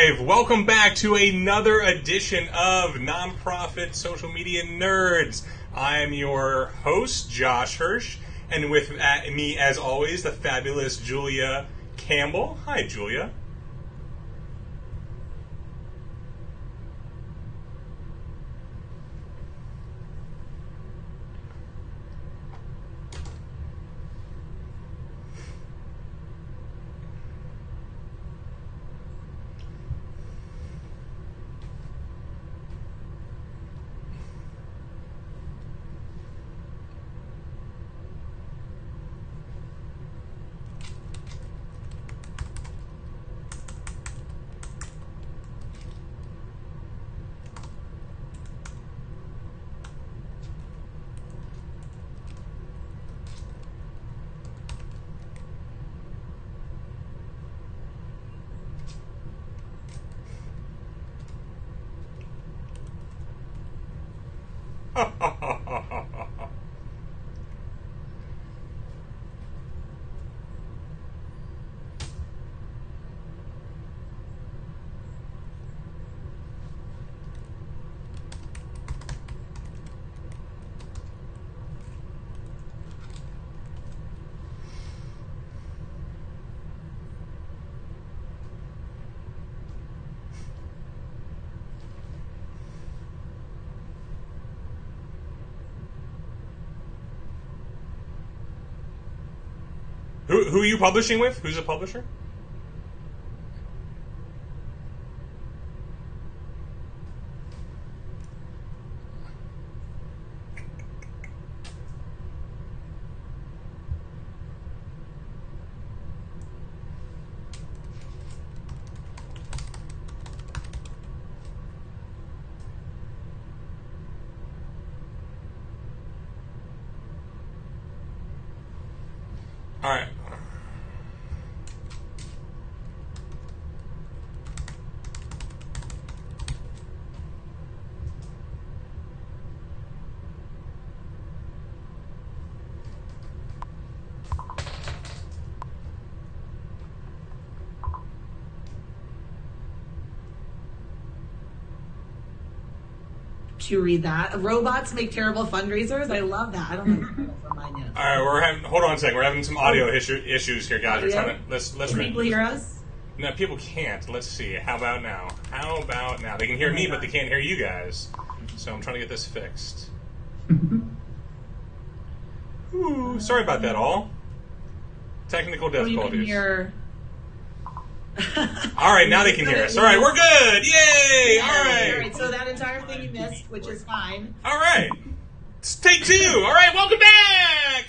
live. Welcome back to another edition of Nonprofit Social Media Nerds. I am your host, Josh Hirsch, and with me, as always, the fabulous Julia Campbell. Hi, Julia. Who are you publishing with? Who's the publisher? All right. To read that. Robots make terrible fundraisers. I love that. I don't know what mine is. All right, hold on a second. We're having some audio issues here, guys. We're trying to let's Can people hear us? No, people can't. Let's see. How about now? They can hear me, but they can't hear you guys. So I'm trying to get this fixed. Ooh, sorry about that, all. Technical difficulties. You can hear. All right, now they can hear us. All right, we're good. Yay! All right. All right. So that entire thing you missed, which is fine. All right. It's take two. All right, welcome back.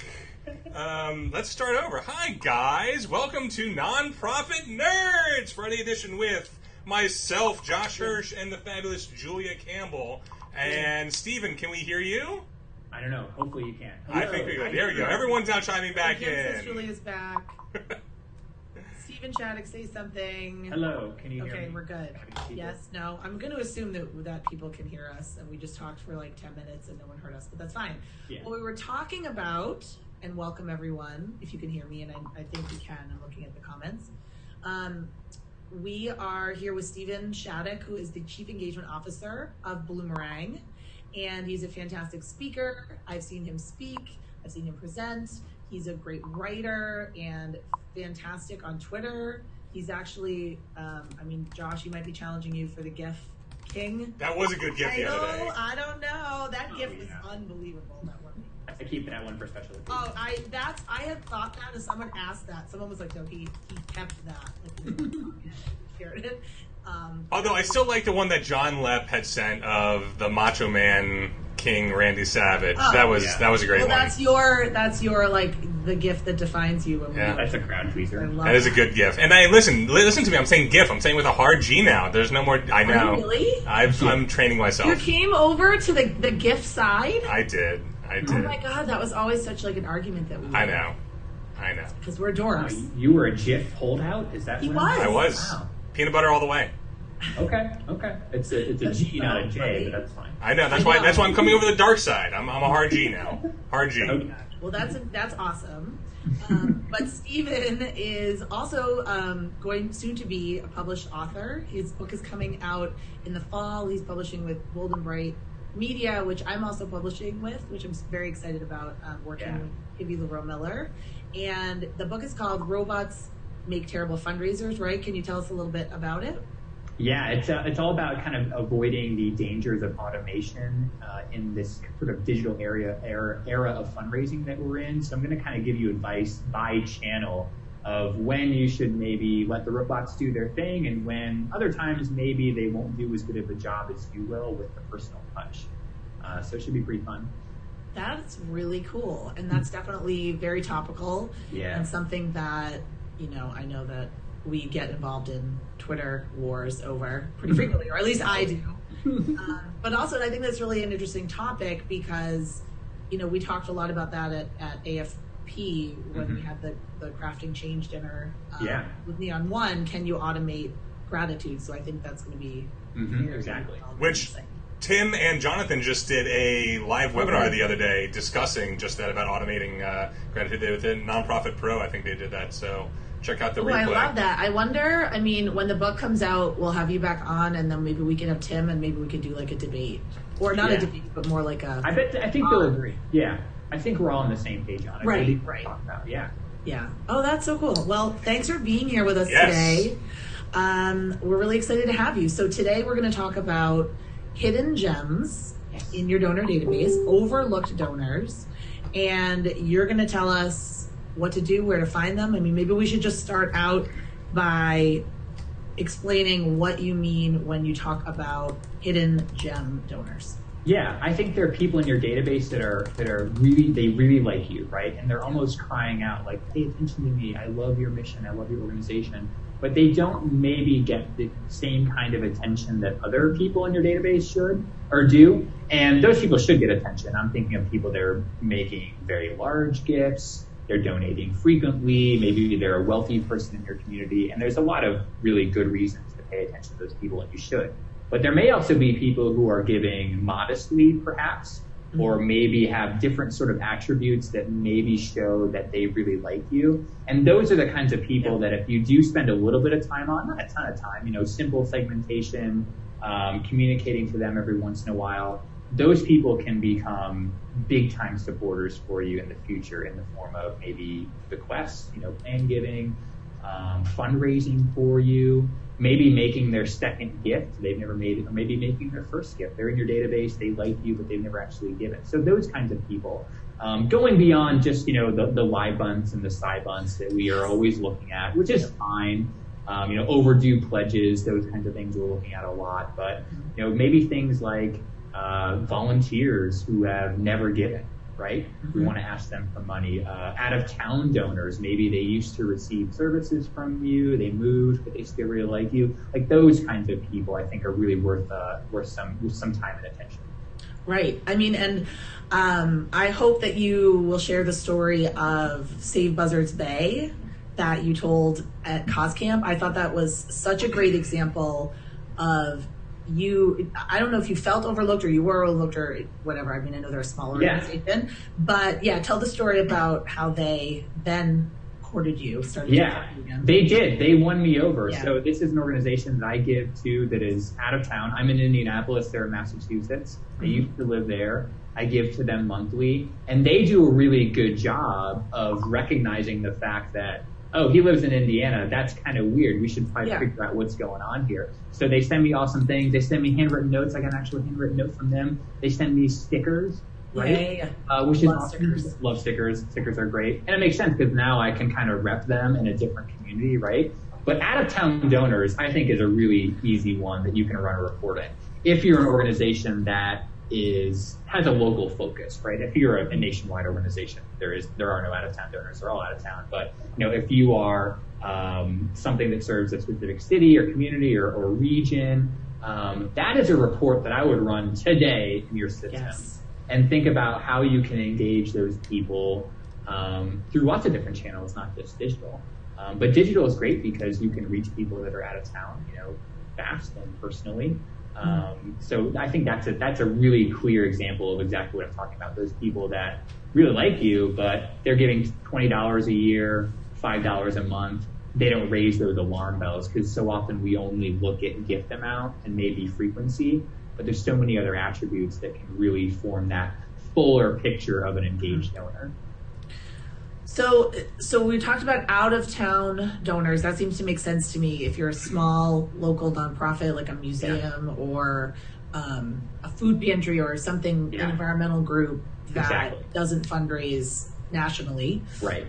Let's start over. Hi, guys. Welcome to Nonprofit Nerds, Friday edition with myself, Josh Hirsch, and the fabulous Julia Campbell. And Steven, can we hear you? I don't know. Hopefully you can. I think we go. There we go. Everyone's now chiming back in. Julia's back. Steven Shattuck, say something. Hello, can you hear me? Okay, we're good. Yes, no. I'm going to assume that people can hear us, and we just talked for like 10 minutes and no one heard us, but that's fine. Yeah. What we were talking about, and welcome everyone, if you can hear me, and I think we can. I'm looking at the comments. We are here with Steven Shattuck, who is the Chief Engagement Officer of Bloomerang, and he's a fantastic speaker. I've seen him speak. I've seen him present. He's a great writer and fantastic on Twitter. He's actually, Josh, he might be challenging you for the GIF King. That was a good GIF the other day. I don't know. That GIF was unbelievable. That one. I keep that one for special occasions. Oh, I had thought that as someone asked that. Someone was like, no, he kept that. Like, shared it. Although I still like the one that John Lepp had sent of the Macho Man King Randy Savage. Oh, that was a great one. That's your like the gift that defines you. Yeah. That's a crowd tweezer. That is a good GIF. And listen to me. I'm saying GIF. I'm saying with a hard G now. There's no more. I know. Oh, really? I'm training myself. You came over to the GIF side. I did. Oh my god, that was always such like an argument that we. I know. Because we're dorks. You were a GIF holdout? Is that? He what was. I was. Wow. Peanut butter all the way. Okay. It's a G, not a J, but that's fine. I know. That's why I'm coming over the dark side. I'm a hard G now. Hard G. Okay. Well, that's awesome. But Stephen is also going soon to be a published author. His book is coming out in the fall. He's publishing with Bold and Bright Media, which I'm also publishing with, which I'm very excited about, working with Ivy LaRoe Miller. And the book is called Robots Make Terrible Fundraisers, right? Can you tell us a little bit about it? Yeah, it's all about kind of avoiding the dangers of automation in this sort of digital era of fundraising that we're in. So I'm going to kind of give you advice by channel of when you should maybe let the robots do their thing and when other times maybe they won't do as good of a job as you will with the personal touch. So it should be pretty fun. That's really cool. And that's definitely very topical and something that, I know that we get involved in Twitter wars over pretty frequently, or at least I do. But also, I think that's really an interesting topic because, we talked a lot about that at AFP when we had the Crafting Change dinner with Neon One. Can you automate gratitude? So I think that's going to be exactly. Which Tim and Jonathan just did a live webinar the other day discussing just that about automating gratitude. They within Nonprofit Pro, I think they did that. So check out the replay. I love that. I wonder, when the book comes out, we'll have you back on, and then maybe we can have Tim, and maybe we could do like a debate. Or not a debate, but more like a... I think they'll agree. Yeah. I think we're all on the same page on it. Right. Yeah. Oh, that's so cool. Well, thanks for being here with us today. We're really excited to have you. So today we're going to talk about hidden gems in your donor database, overlooked donors, and you're going to tell us what to do, where to find them. Maybe we should just start out by explaining what you mean when you talk about hidden gem donors. Yeah, I think there are people in your database that are really like you, right? And they're almost crying out like, pay attention to me. I love your mission. I love your organization. But they don't maybe get the same kind of attention that other people in your database should or do. And those people should get attention. I'm thinking of people that are making very large gifts. They're donating frequently. Maybe they're a wealthy person in your community. And there's a lot of really good reasons to pay attention to those people, and you should. But there may also be people who are giving modestly, perhaps, or maybe have different sort of attributes that maybe show that they really like you. And those are the kinds of people that if you do spend a little bit of time on, not a ton of time, simple segmentation, communicating to them every once in a while, those people can become big time supporters for you in the future in the form of maybe bequests, plan giving, fundraising for you, maybe making their second gift they've never made, or maybe making their first gift. They're in your database, they like you, but they've never actually given. So those kinds of people, going beyond just, the lie bunts and the side bunts that we are always looking at, which is fine. Overdue pledges, those kinds of things we're looking at a lot. But, maybe things like volunteers who have never given, right? We want to ask them for money. Out-of-town donors, maybe they used to receive services from you, they moved, but they still really like you. Like those kinds of people, I think, are really worth some time and attention. Right. I hope that you will share the story of Save Buzzards Bay that you told at Cause Camp. I thought that was such a great example of I don't know if you felt overlooked or you were overlooked or whatever. I know they're a small organization, but tell the story about how they then courted you. They did. They won me over. Yeah. So this is an organization that I give to that is out of town. I'm in Indianapolis. They're in Massachusetts. They used to live there. I give to them monthly, and they do a really good job of recognizing the fact that, oh, he lives in Indiana. That's kind of weird. We should probably figure out what's going on here. So they send me awesome things. They send me handwritten notes. I got an actual handwritten note from them. They send me stickers, right? Which is awesome. Stickers. Love stickers. Stickers are great. And it makes sense because now I can kind of rep them in a different community, right? But out-of-town donors, I think, is a really easy one that you can run a report in. If you're an organization that has a local focus, right? If you're a nationwide organization, there are no out-of-town donors. They're all out of town. But if you are something that serves a specific city or community or region, that is a report that I would run today in your system. Yes. And think about how you can engage those people through lots of different channels, not just digital. But digital is great because you can reach people that are out of town, fast and personally. So I think that's a really clear example of exactly what I'm talking about. Those people that really like you, but they're giving $20 a year, $5 a month. They don't raise those alarm bells because so often we only look at gift amount and maybe frequency, but there's so many other attributes that can really form that fuller picture of an engaged donor. So we talked about out-of-town donors. That seems to make sense to me. If you're a small local nonprofit like a museum or a food pantry or something, an environmental group that doesn't fundraise nationally, right?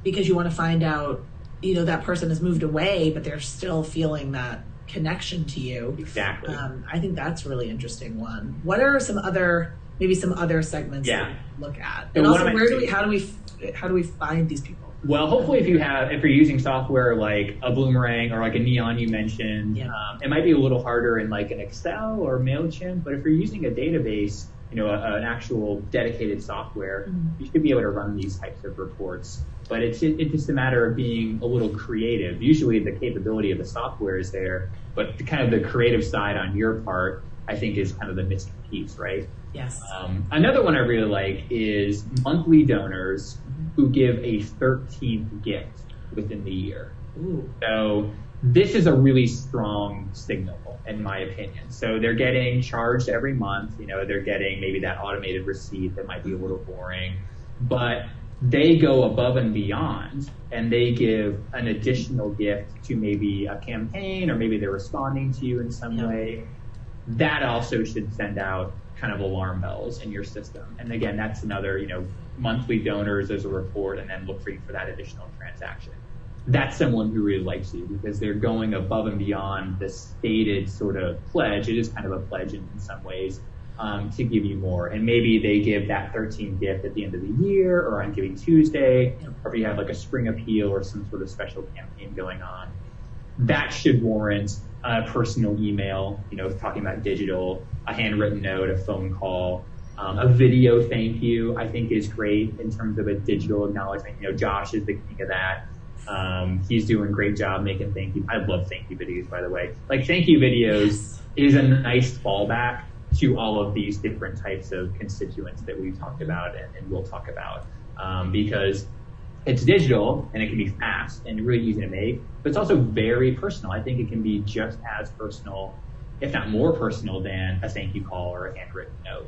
Because you want to find out, that person has moved away, but they're still feeling that connection to you. Exactly. I think that's a really interesting one. What are some other segments that we look at? And also, how do we find these people? Well, hopefully if you're using software like a Boomerang or like a Neon you mentioned, it might be a little harder in like an Excel or MailChimp, but if you're using a database, an actual dedicated software, you should be able to run these types of reports. But it's just a matter of being a little creative. Usually the capability of the software is there, but the creative side on your part, I think, is kind of the missing piece, right? Yes. Another one I really like is monthly donors who give a 13th gift within the year. Ooh. So this is a really strong signal, in my opinion. So they're getting charged every month. They're getting maybe that automated receipt that might be a little boring, but they go above and beyond and they give an additional gift to maybe a campaign, or maybe they're responding to you in some way. That also should send out kind of alarm bells in your system. And again, that's another, monthly donors as a report, and then look for that additional transaction. That's someone who really likes you because they're going above and beyond the stated sort of pledge. It is kind of a pledge in some ways, to give you more. And maybe they give that 13th gift at the end of the year or on Giving Tuesday, or if you have like a spring appeal or some sort of special campaign going on. That should warrant a personal email, talking about digital, a handwritten note, a phone call, a video thank you, I think is great in terms of a digital acknowledgement. Josh is the king of that. He's doing a great job making thank you. I love thank you videos, by the way. Like, thank you videos is a nice fallback to all of these different types of constituents that we've talked about and we'll talk about, because it's digital and it can be fast and really easy to make, but it's also very personal. I think it can be just as personal, if not more personal, than a thank you call or a handwritten note.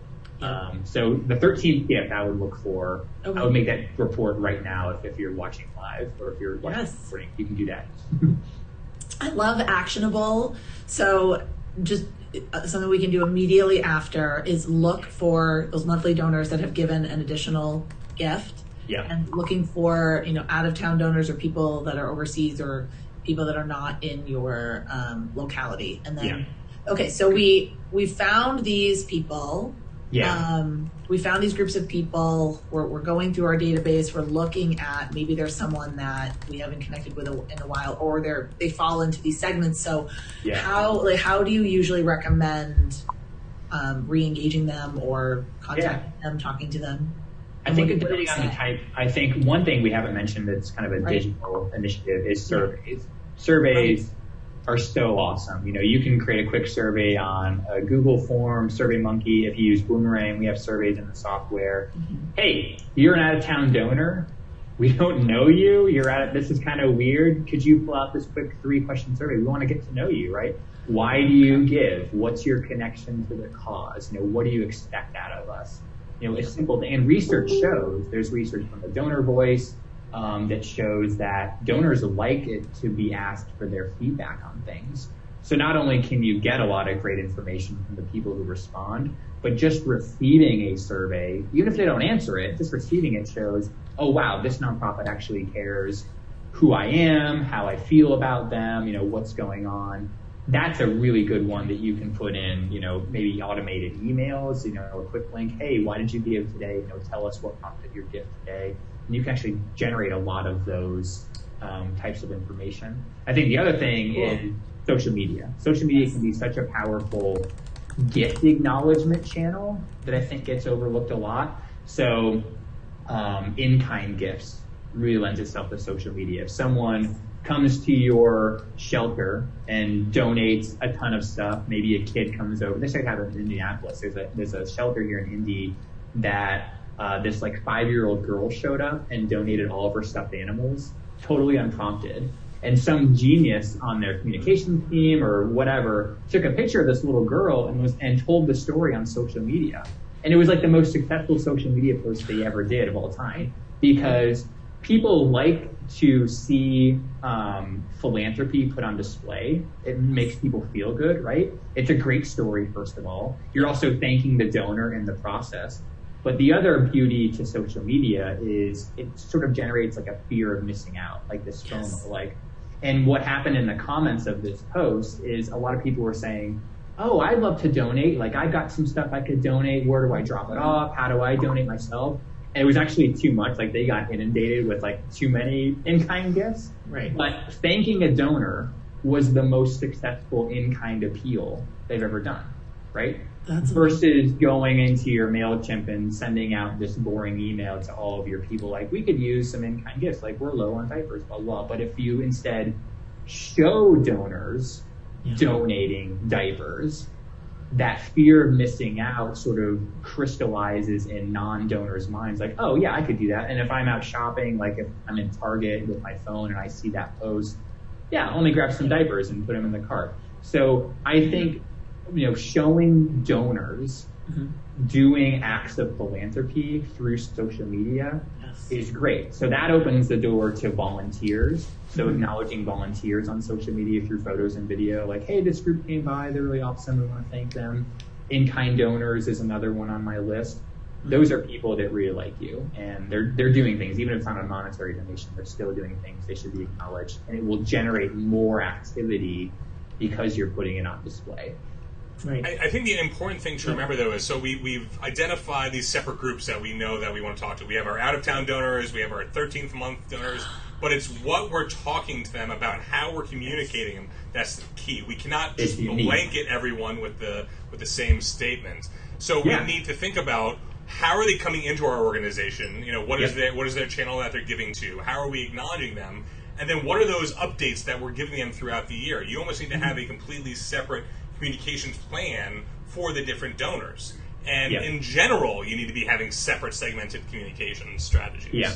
So the 13th gift I would look for. Okay. I would make that report right now if you're watching live, or if you're watching recording, you can do that. I love actionable. So just something we can do immediately after is look for those monthly donors that have given an additional gift. Yeah. And looking for, out-of-town donors or people that are overseas or people that are not in your locality. And then, okay, so we found these people. Yeah. We found these groups of people. We're going through our database. We're looking at maybe there's someone that we haven't connected with in a while, or they fall into these segments. So how do you usually recommend re-engaging them or contacting them, talking to them? I think depending on the type, I think one thing we haven't mentioned that's kind of a digital initiative is surveys. Surveys are so awesome. You can create a quick survey on a Google form, SurveyMonkey. If you use Boomerang, we have surveys in the software. Hey, you're an out-of-town donor. We don't know you. This is kind of weird. Could you pull out this quick 3-question survey? We want to get to know you, right? Why do you give? What's your connection to the cause? What do you expect out of us? It's simple. And research shows, there's research from the Donor Voice that shows that donors like it to be asked for their feedback on things. So not only can you get a lot of great information from the people who respond, but just receiving a survey, even if they don't answer it, just receiving it shows, oh wow, this nonprofit actually cares who I am, how I feel about them, what's going on. That's a really good one that you can put in, maybe automated emails, a quick link. Hey, why did you give today? Tell us what prompted your gift today. And you can actually generate a lot of those types of information. I think the other thing is social media. Social media can be such a powerful gift acknowledgement channel that I think gets overlooked a lot. So in-kind gifts really lends itself to social media. If someone comes to your shelter and donates a ton of stuff. Maybe a kid comes over. This actually happened in Indianapolis. There's a shelter here in Indy that this like 5-year-old girl showed up and donated all of her stuffed animals, totally unprompted. And some genius on their communications team or whatever took a picture of this little girl and told the story on social media. And it was like the most successful social media post they ever did of all time, because people like to see philanthropy put on display. It makes people feel good, right? It's a great story, first of all. You're also thanking the donor in the process. But the other beauty to social media is it sort of generates like a fear of missing out, like this FOMO. And what happened in the comments of this post is a lot of people were saying, oh, I'd love to donate. Like, I've got some stuff I could donate. Where do I drop it off? How do I donate myself? And it was actually too much. Like, they got inundated with like too many in-kind gifts. Right. But thanking a donor was the most successful in-kind appeal they've ever done, right? Versus going into your MailChimp and sending out this boring email to all of your people, like, we could use some in-kind gifts, like, we're low on diapers, blah, blah. But if you instead show donors donating diapers, that fear of missing out sort of crystallizes in non-donors' minds, like, oh, yeah, I could do that. And if I'm out shopping, like if I'm in Target with my phone and I see that post, yeah, let me grab some diapers and put them in the cart. So I think, showing donors doing acts of philanthropy through social media is great. So that opens the door to volunteers. So acknowledging volunteers on social media through photos and video, like, hey, this group came by, they're really awesome, we want to thank them. In-kind donors is another one on my list. Those are people that really like you, and they're doing things, even if it's not a monetary donation, they're still doing things, they should be acknowledged, and it will generate more activity because you're putting it on display. Right. I think the important thing to remember, though, is so we've identified these separate groups that we know that we want to talk to. We have our out-of-town donors, we have our 13th month donors, but it's what we're talking to them about, how we're communicating them. That's the key. We cannot just blanket everyone with the same statement. So we need to think about, how are they coming into our organization? What is their channel that they're giving to? How are we acknowledging them? And then what are those updates that we're giving them throughout the year? You almost need to have a completely separate communications plan for the different donors. And in general, you need to be having separate segmented communication strategies. Yeah.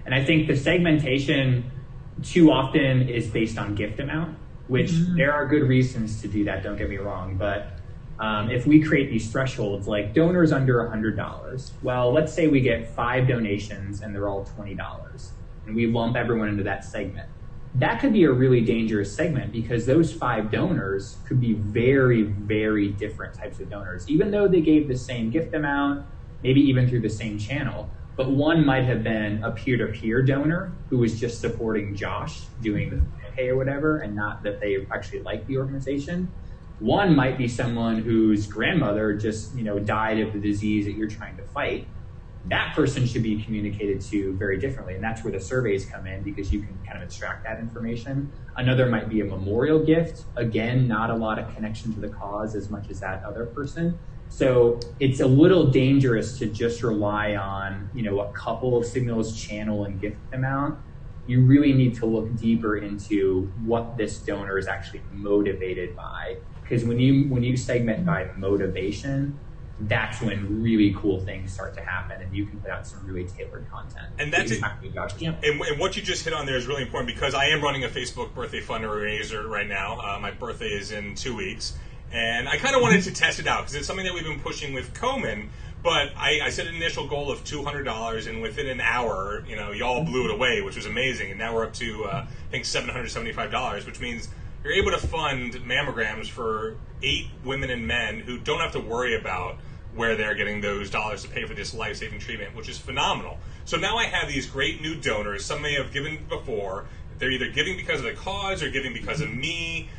And I think the segmentation too often is based on gift amount, which there are good reasons to do that, don't get me wrong. But if we create these thresholds, like donors under $100, well, let's say we get 5 donations and they're all $20, and we lump everyone into that segment. That could be a really dangerous segment, because those 5 donors could be very, very different types of donors, even though they gave the same gift amount, maybe even through the same channel. But one might have been a peer-to-peer donor who was just supporting Josh doing the pay or whatever, and not that they actually like the organization. One might be someone whose grandmother just, died of the disease that you're trying to fight. That person should be communicated to very differently. And that's where the surveys come in, because you can kind of extract that information. Another might be a memorial gift. Again, not a lot of connection to the cause as much as that other person. So it's a little dangerous to just rely on, a couple of signals, channel and gift amount. You really need to look deeper into what this donor is actually motivated by. Because when you segment by motivation, that's when really cool things start to happen, and you can put out some really tailored content. And that's it. And what you just hit on there is really important, because I am running a Facebook birthday fundraiser right now. My birthday is in 2 weeks, and I kind of wanted to test it out, because it's something that we've been pushing with Komen. But I set an initial goal of $200, and within an hour, y'all blew it away, which was amazing. And now we're up to I think $775, which means you're able to fund mammograms for 8 women and men who don't have to worry about where they're getting those dollars to pay for this life-saving treatment, which is phenomenal. So now I have these great new donors. Some may have given before. They're either giving because of the cause or giving because of me.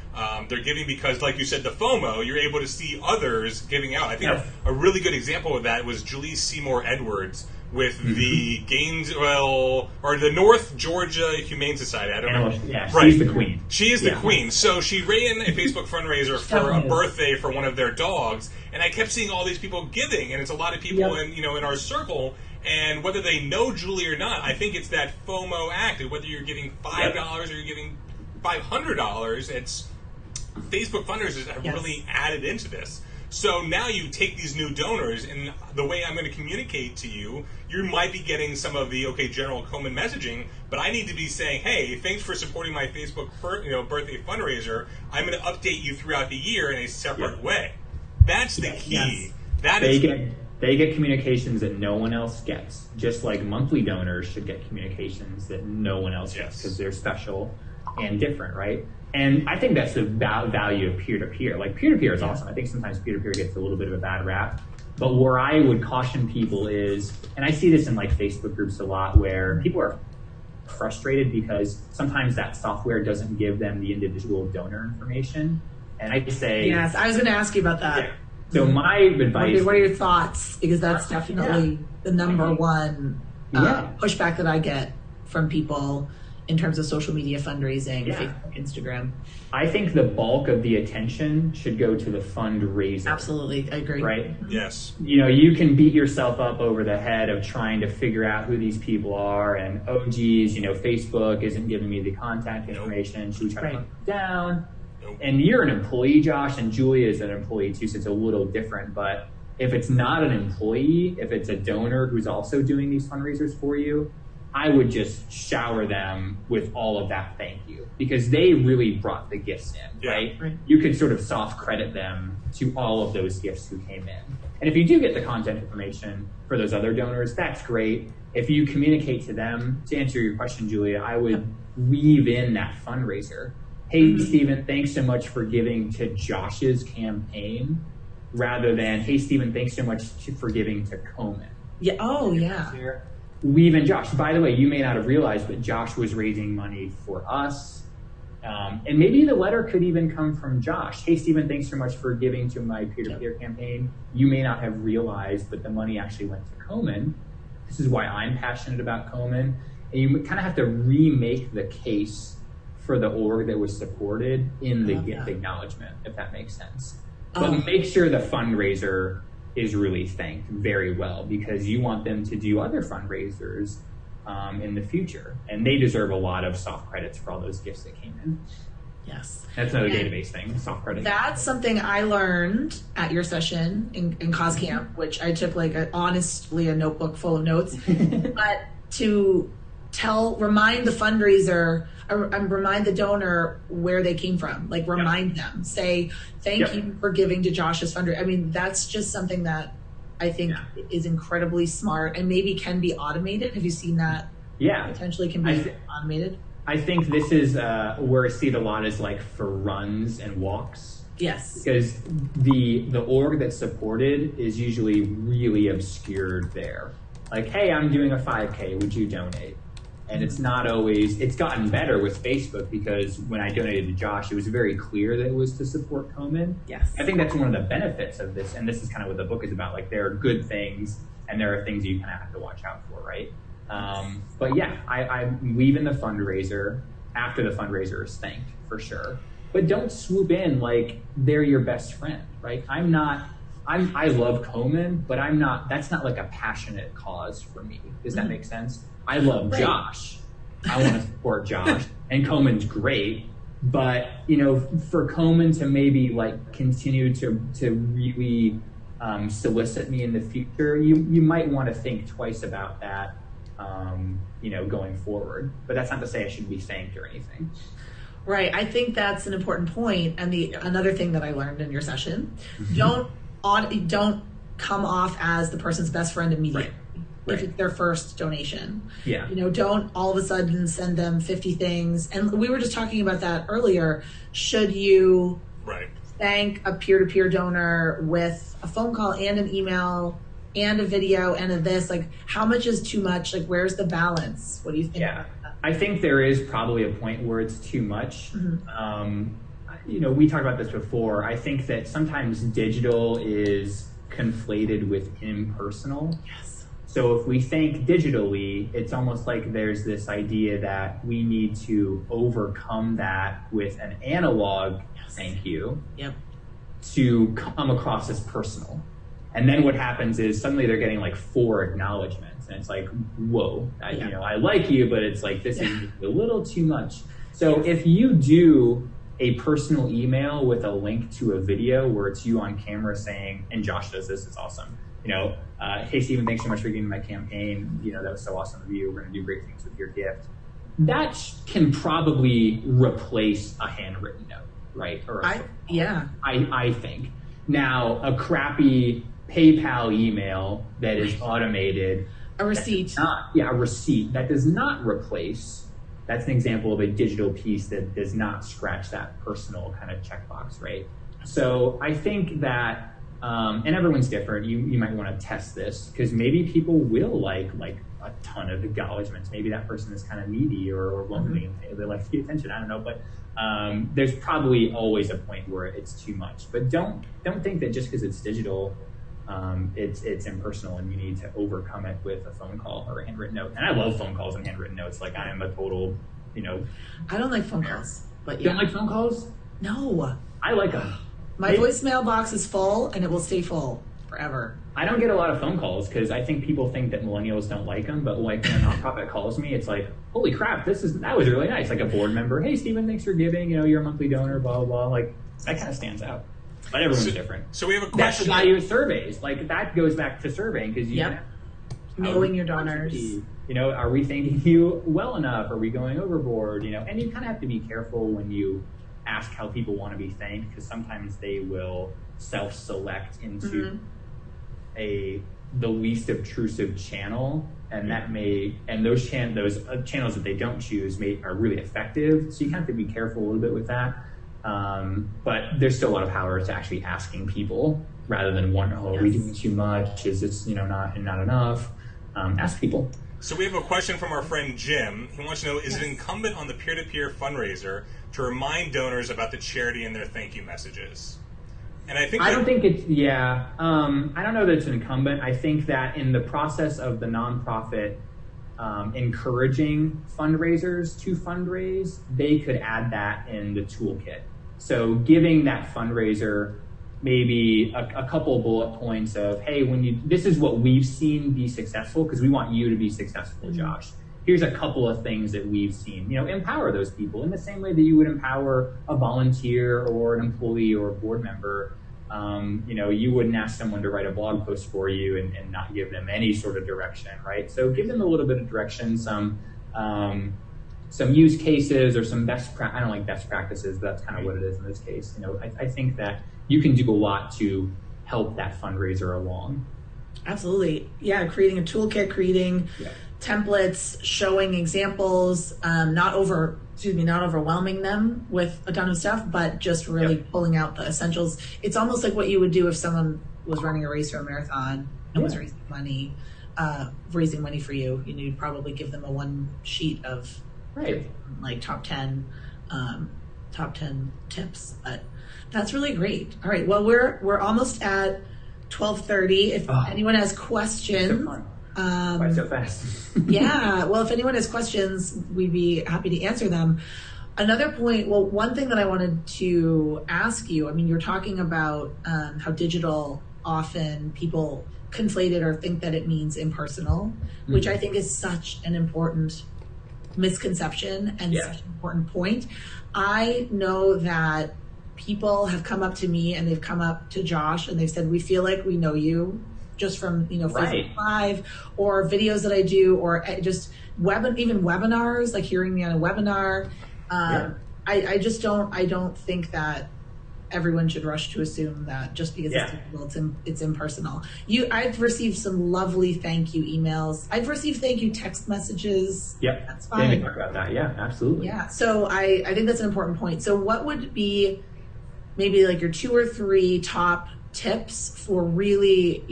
They're giving because, like you said, the FOMO, you're able to see others giving out. I think a really good example of that was Julie Seymour Edwards with the Gainesville, or the North Georgia Humane Society. I don't know. Yeah, she's the queen. She is the queen. So she ran a Facebook fundraiser for a birthday for one of their dogs, and I kept seeing all these people giving, and it's a lot of people in our circle. And whether they know Julie or not, I think it's that FOMO act. Whether you're giving $5 or you're giving $500, it's Facebook fundraisers have really added into this. So now you take these new donors, and the way I'm going to communicate to you, you might be getting some of the general Komen messaging, but I need to be saying, hey, thanks for supporting my Facebook birthday fundraiser. I'm going to update you throughout the year in a separate way. That's the key. They get communications that no one else gets, just like monthly donors should get communications that no one else gets because they're special and different, right? And I think that's the value of peer-to-peer. Like, peer-to-peer is awesome. I think sometimes peer-to-peer gets a little bit of a bad rap. But where I would caution people is, and I see this in like Facebook groups a lot, where people are frustrated because sometimes that software doesn't give them the individual donor information. And I say... Yes, I was going to ask you about that. Yeah. So my advice... What are your thoughts? Because that's definitely the number one pushback that I get from people in terms of social media fundraising, Facebook, Instagram. I think the bulk of the attention should go to the fundraiser. Absolutely, I agree. Right? Yes. You can beat yourself up over the head of trying to figure out who these people are, and oh geez, Facebook isn't giving me the contact information. Should we try to hunt them down? Nope. And you're an employee, Josh, and Julia is an employee too, so it's a little different. But if it's not an employee, if it's a donor who's also doing these fundraisers for you, I would just shower them with all of that thank you, because they really brought the gifts in, right? You could sort of soft credit them to all of those gifts who came in. And if you do get the contact information for those other donors, that's great. If you communicate to them, to answer your question, Julia, I would weave in that fundraiser. Hey, Stephen, thanks so much for giving to Josh's campaign, rather than, hey, Stephen, thanks so much for giving to Komen. Yeah. Oh, yeah. Weave in Josh. By the way, you may not have realized, but Josh was raising money for us. And maybe the letter could even come from Josh. Hey, Stephen, thanks so much for giving to my peer-to-peer campaign. You may not have realized, but the money actually went to Komen. This is why I'm passionate about Komen. And you kind of have to remake the case for the org that was supported in the gift acknowledgement, if that makes sense. But make sure the fundraiser is really thanked very well, because you want them to do other fundraisers in the future. And they deserve a lot of soft credits for all those gifts that came in. Yes. That's another database thing, soft credit. That's something I learned at your session in Cause Camp, which I took honestly a notebook full of notes. But to remind the fundraiser, remind the donor where they came from. Remind them. Say, thank you for giving to Josh's fundraiser. I mean, that's just something that I think is incredibly smart and maybe can be automated. Have you seen that? Yeah. Potentially can be automated. I think this is where I see it a lot is for runs and walks. Yes. Because the org that's supported is usually really obscured there. Hey, I'm doing a 5K, would you donate? And it's not always, it's gotten better with Facebook, because when I donated to Josh, it was very clear that it was to support Komen. Yes. I think that's one of the benefits of this, and this is kind of what the book is about. There are good things, and there are things you kind of have to watch out for, right? But yeah, I'm leaving the fundraiser after the fundraiser is thanked, for sure. But don't swoop in like they're your best friend, right? I love Komen, but that's not a passionate cause for me. Does that make sense? I love Josh. I want to support Josh, and Komen's great. But for Komen to maybe continue to really solicit me in the future, you might want to think twice about that, going forward. But that's not to say I should be thanked or anything. Right. I think that's an important point. And another thing that I learned in your session, don't come off as the person's best friend immediately. If it's their first donation. Yeah. Don't all of a sudden send them 50 things. And we were just talking about that earlier. Should you thank a peer-to-peer donor with a phone call and an email and a video and a this? How much is too much? Where's the balance? What do you think? Yeah. I think there is probably a point where it's too much. We talked about this before. I think that sometimes digital is conflated with impersonal. Yes. So if we think digitally, it's almost like there's this idea that we need to overcome that with an analog thank you to come across as personal. And then what happens is suddenly they're getting like 4 acknowledgments, and it's like, whoa, I like you, but it's like, this is a little too much. So if you do a personal email with a link to a video where it's you on camera saying, and Josh does this, it's awesome. Hey Stephen, thanks so much for giving my campaign. That was so awesome of you. We're gonna do great things with your gift. That can probably replace a handwritten note, right? I think. Now, a crappy PayPal email that is automated. A receipt. A receipt. That does not replace. That's an example of a digital piece that does not scratch that personal kind of checkbox, right? So I think that, and everyone's different. You might want to test this, because maybe people will like a ton of acknowledgments. Maybe that person is kind of needy or lonely and they like to get attention. I don't know, but there's probably always a point where it's too much. But don't think that just because it's digital, it's impersonal and you need to overcome it with a phone call or a handwritten note. And I love phone calls and handwritten notes. Like, I am a total, I don't like phone calls, but You don't like phone calls? No. I like them. My voicemail box is full and it will stay full forever. I don't get a lot of phone calls because I think people think that millennials don't like them. But like, when a nonprofit calls me, it's like, holy crap, that was really nice. Like a board member, hey Stephen, thanks for giving. You're a monthly donor, blah blah blah. Like, that kind of stands out. But everyone's different. So we have a question. That's the value of surveys. Like, that goes back to surveying, because knowing your donors. Are we thanking you well enough? Are we going overboard? And you kind of have to be careful when you ask how people want to be thanked, because sometimes they will self-select into the least obtrusive channel, and those channels that they don't choose are really effective. So you kind of have to be careful a little bit with that. But there's still a lot of power to actually asking people rather than wondering, are we doing too much? Is this, not enough? Ask people. So we have a question from our friend Jim. He wants to know, is it incumbent on the peer-to-peer fundraiser to remind donors about the charity in their thank you messages? And I don't think it's, I don't know that it's incumbent. I think that in the process of the nonprofit encouraging fundraisers to fundraise, they could add that in the toolkit. So giving that fundraiser maybe a couple of bullet points of, hey, this is what we've seen be successful, because we want you to be successful, Josh. Here's a couple of things that we've seen. Empower those people in the same way that you would empower a volunteer or an employee or a board member. You wouldn't ask someone to write a blog post for you and not give them any sort of direction, right? So give them a little bit of direction, some use cases or some I don't like best practices, but that's kind of what it is in this case. I think that you can do a lot to help that fundraiser along. Absolutely. Yeah, creating a toolkit, creating templates, showing examples, not overwhelming them with a ton of stuff, but just really pulling out the essentials. It's almost like what you would do if someone was running a race or a marathon and was raising money for you. You'd probably give them a one sheet of like top 10 tips. But that's really great. All right. Well, we're almost at 12:30. If anyone has questions. Why so fast? Well, if anyone has questions, we'd be happy to answer them. Another point, one thing that I wanted to ask you, you're talking about how digital, often people conflate it or think that it means impersonal, which I think is such an important misconception and such an important point. I know that people have come up to me and they've come up to Josh and they've said, we feel like we know you just from Facebook Live or videos that I do, or just even webinars, like hearing me on a webinar. I don't think that everyone should rush to assume that just because it's digital, it's impersonal. I've received some lovely thank you emails. I've received thank you text messages. Yep. That's fine. Maybe talk about that. Yeah, absolutely. Yeah. So I think that's an important point. So what would be maybe like your 2 or 3 top tips for really,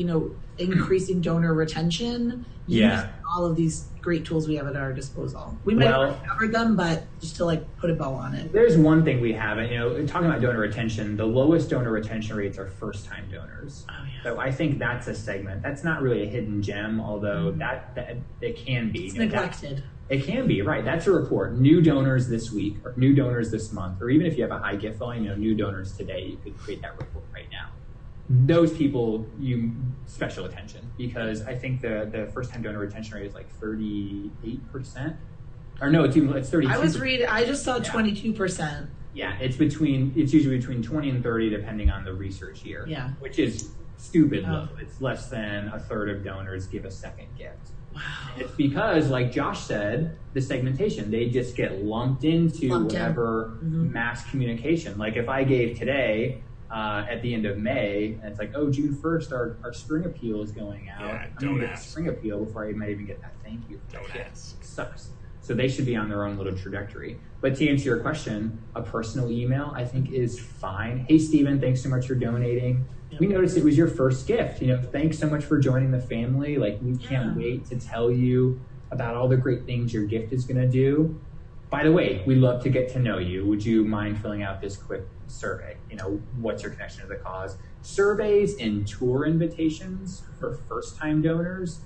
increasing donor retention using all of these great tools we have at our disposal? We might have covered them, but just to put a bow on it. There's one thing we haven't, talking about donor retention, the lowest donor retention rates are first-time donors. Oh, yeah. So I think that's a segment. That's not really a hidden gem, although that it can be. It's neglected. It can be, right. That's a report. New donors this week, or new donors this month, or even if you have a high gift volume, new donors today, you could create that report right now. those people, you special attention, because I think the first-time donor retention rate is like 38%. Or no, it's 32%. I just saw 22%. Yeah, it's usually between 20 and 30 depending on the research year. Yeah. Which is stupid low. It's less than a third of donors give a second gift. Wow. It's because, like Josh said, the segmentation, they just get lumped into whatever mass communication. Like if I gave today at the end of May, and it's like, oh, June 1st, our spring appeal is going out. Yeah, I'm going to get a spring appeal before I might even get that thank you. Don't ask. It sucks. So they should be on their own little trajectory. But to answer your question, a personal email I think is fine. Hey, Stephen, thanks so much for donating. Yep. We noticed it was your first gift. Thanks so much for joining the family. Like, we can't wait to tell you about all the great things your gift is going to do. By the way, we'd love to get to know you. Would you mind filling out this quick survey? What's your connection to the cause? Surveys and tour invitations for first-time donors,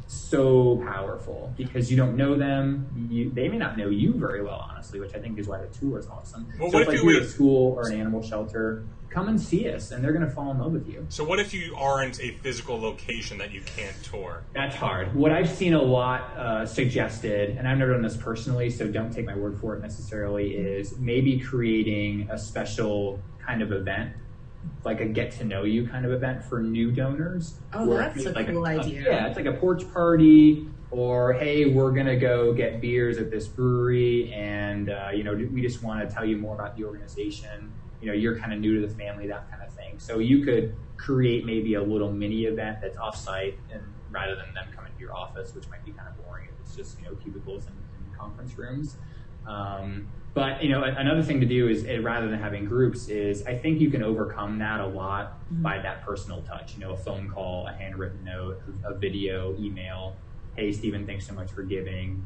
so powerful, because you don't know them. They may not know you very well, honestly, which I think is why the tour is awesome. Well, so if you're at a school or an animal shelter, come and see us, and they're going to fall in love with you. So what if you aren't a physical location that you can't tour? That's hard. What I've seen a lot suggested, and I've never done this personally, so don't take my word for it necessarily, is maybe creating a special kind of event, like a get to know you kind of event for new donors. Oh, that's a cool idea. Yeah, it's like a porch party, or hey, we're gonna go get beers at this brewery, and we just want to tell you more about the organization. You're kind of new to the family, that kind of thing. So you could create maybe a little mini event that's offsite, and rather than them coming to your office, which might be kind of boring if it's just cubicles and conference rooms. But another thing to do is, rather than having groups, is I think you can overcome that a lot by that personal touch. A phone call, a handwritten note, a video, email. Hey, Stephen, thanks so much for giving.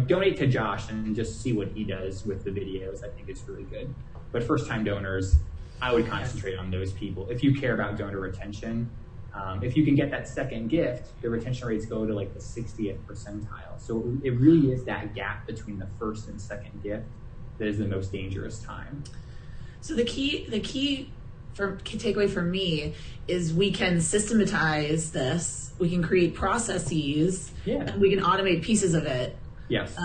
Donate to Josh and just see what he does with the videos. I think it's really good. But first-time donors, I would concentrate on those people. If you care about donor retention, if you can get that second gift, the retention rates go to like the 60th percentile. So it really is that gap between the first and second gift that is the most dangerous time. So the key takeaway for me is we can systematize this. We can create processes, and we can automate pieces of it. Yes.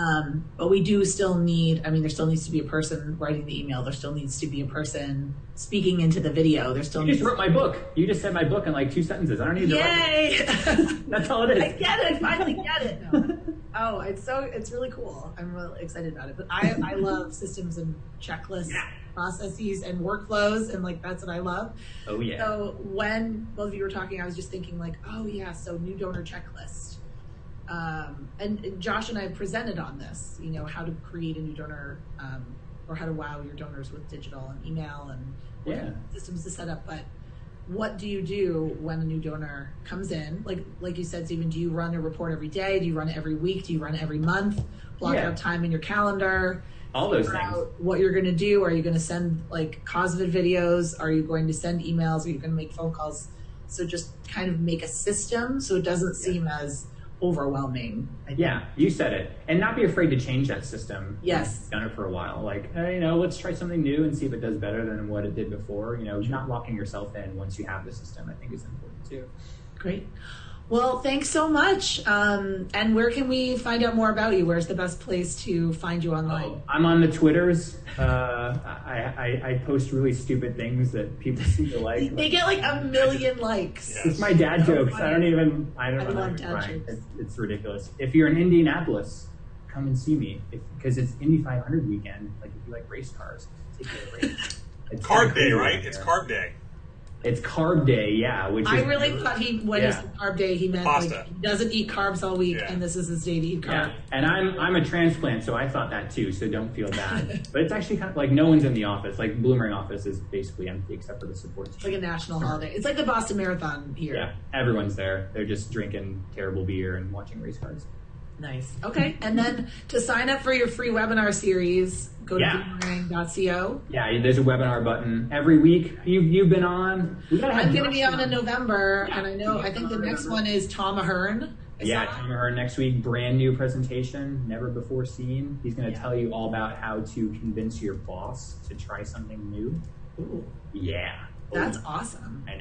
But we do still need, there still needs to be a person writing the email. There still needs to be a person speaking into the video. There still You just wrote my book. You just said my book in like 2 sentences. I don't need to write it. That's all it is. I get it. I finally get it. No. Oh, it's really cool. I'm really excited about it. But I love systems and checklists, processes and workflows, and that's what I love. Oh, yeah. So when both of you were talking, I was just thinking so new donor checklist. And Josh and I presented on this, how to create a new donor, or how to wow your donors with digital and email and what kind of systems to set up. But what do you do when a new donor comes in? Like you said, Stephen, do you run a report every day? Do you run it every week? Do you run it every month? Block out time in your calendar? All those things. Out what you're going to do? Are you going to send cause-vid videos? Are you going to send emails? Are you going to make phone calls? So just kind of make a system so it doesn't seem as overwhelming. Yeah, you said it. And not be afraid to change that system. Yes. You've done it for a while. Let's try something new and see if it does better than what it did before. Not locking yourself in once you have the system, I think, is important too. Great. Well, thanks so much. And where can we find out more about you? Where's the best place to find you online? I'm on the Twitters. I post really stupid things that people seem to like. They get 1 million likes. Yes. It's my dad jokes. I don't love dad jokes. It's ridiculous. If you're in Indianapolis, come and see me because it's Indy 500 weekend. If you like race cars, take you to a race. It's Carb day, right? It's carb day. It's carb day, yeah. I really thought when he said carb day, he meant pasta. He doesn't eat carbs all week, and this is his day to eat carbs. Yeah, and I'm a transplant, so I thought that too. So don't feel bad. But it's actually kind of no one's in the office. Bloomerang office is basically empty except for the support team. It's like a national holiday. It's like the Boston Marathon here. Yeah, everyone's there. They're just drinking terrible beer and watching race cars. Nice. Okay, and then to sign up for your free webinar series, go to boomerang.co. Yeah, there's a webinar button every week. You've been on. I'm going to be on in November, and I think the next one is Tom Ahern. Tom Ahern next week. Brand new presentation, never before seen. He's going to tell you all about how to convince your boss to try something new. Ooh. Yeah. That's awesome. I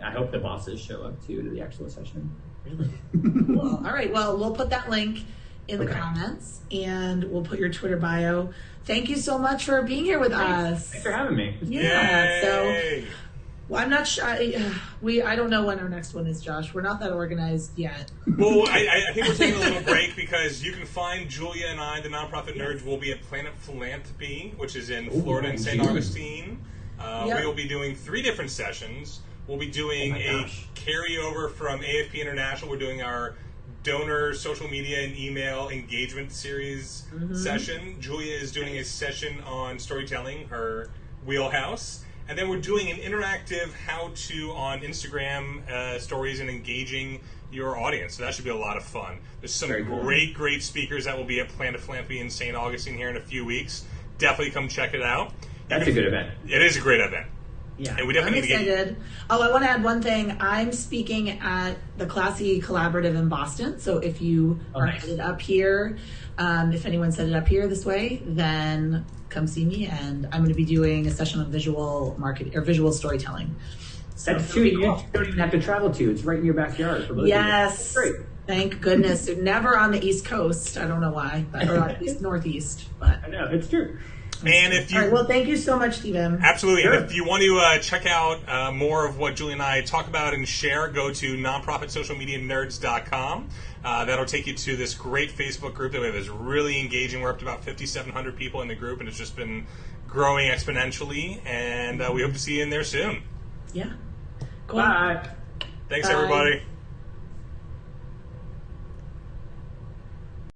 I hope the bosses show up too to the actual session. Really? Cool. All right. Well, we'll put that link in the comments, and we'll put your Twitter bio. Thank you so much for being here with us. Thanks for having me. Yeah. Yay. So, well, I'm not sure. I don't know when our next one is, Josh. We're not that organized yet. Well, I think we're taking a little break because you can find Julia and I, the Nonprofit Nerds, will be at Planet Philanthropy, which is in Florida and St. Augustine. Yep. We will be doing 3 different sessions. We'll be doing a carryover from AFP International. We're doing our donor social media and email engagement series session. Julia is doing a session on storytelling, her wheelhouse. And then we're doing an interactive how-to on Instagram stories and engaging your audience. So that should be a lot of fun. There's some great speakers that will be at Planet Philanthropy in St. Augustine here in a few weeks. Definitely come check it out. That's a good event. It is a great event. Yeah. And we definitely I'm excited. I want to add one thing. I'm speaking at the Classy Collaborative in Boston. So if you are headed up here, if anyone's headed up here this way, then come see me. And I'm going to be doing a session on visual market or visual storytelling. So That's true. You don't even have to travel to. It's right in your backyard. For yes. Great. Thank goodness. Never on the East Coast. I don't know why, or at least Northeast. But I know it's true. And if you, all right, well, thank you so much, Stephen. Absolutely. Sure. And if you want to check out more of what Julie and I talk about and share, go to nonprofitsocialmedianerds.com. That'll take you to this great Facebook group that we have is really engaging. We're up to about 5,700 people in the group, and it's just been growing exponentially. And we hope to see you in there soon. Yeah. Cool. Bye. Thanks, Bye. everybody.